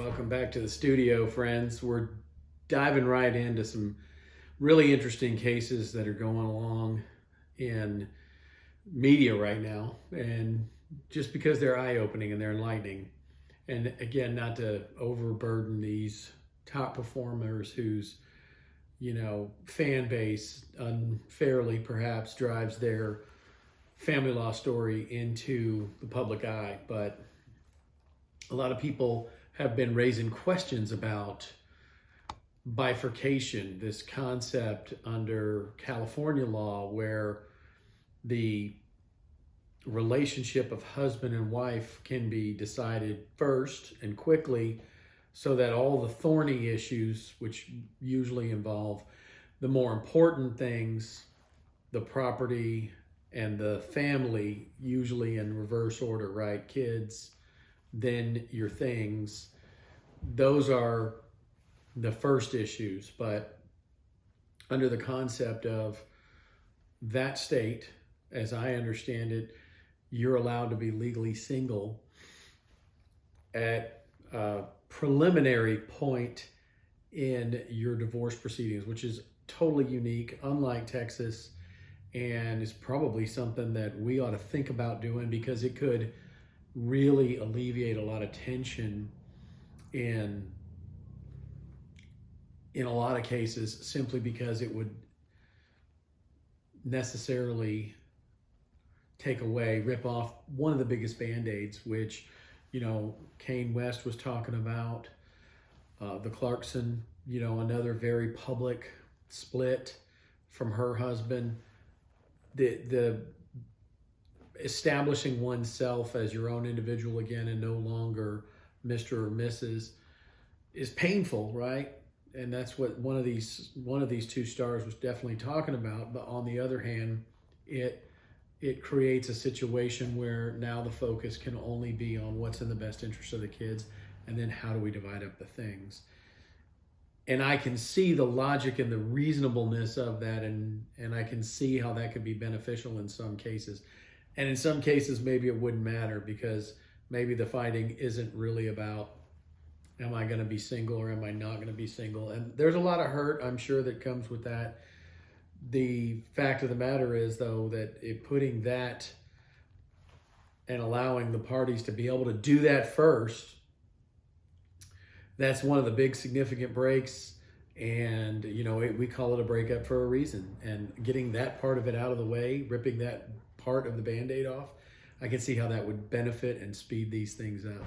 Welcome back to the studio, friends. We're diving right into some really interesting cases that are going along in media right now. And just because they're eye-opening and they're enlightening. And again, not to overburden these top performers whose, fan base unfairly perhaps drives their family law story into the public eye. But a lot of people have been raising questions about bifurcation, this concept under California law where the relationship of husband and wife can be decided first and quickly so that all the thorny issues, which usually involve the more important things, the property and the family, usually in reverse order, right? Kids, then your things. Those are the first issues, but under the concept of that state, as I understand it, you're allowed to be legally single at a preliminary point in your divorce proceedings, which is totally unique, unlike Texas, and is probably something that we ought to think about doing because it could really alleviate a lot of tension in a lot of cases, simply because it would necessarily rip off one of the biggest band-aids, which, Kanye West was talking about, the Clarkson, another very public split from her husband, the establishing oneself as your own individual again and no longer Mr. or Mrs. is painful, right? And that's what one of these two stars was definitely talking about. But on the other hand, it creates a situation where now the focus can only be on what's in the best interest of the kids, and then how do we divide up the things. And I can see the logic and the reasonableness of that, and I can see how that could be beneficial in some cases. And in some cases, maybe it wouldn't matter because maybe the fighting isn't really about, am I going to be single or am I not going to be single? And there's a lot of hurt, I'm sure, that comes with that. The fact of the matter is, though, that putting that and allowing the parties to be able to do that first, that's one of the big significant breaks. And, we call it a breakup for a reason. And getting that part of it out of the way, ripping that part of the Band-Aid off, I can see how that would benefit and speed these things up.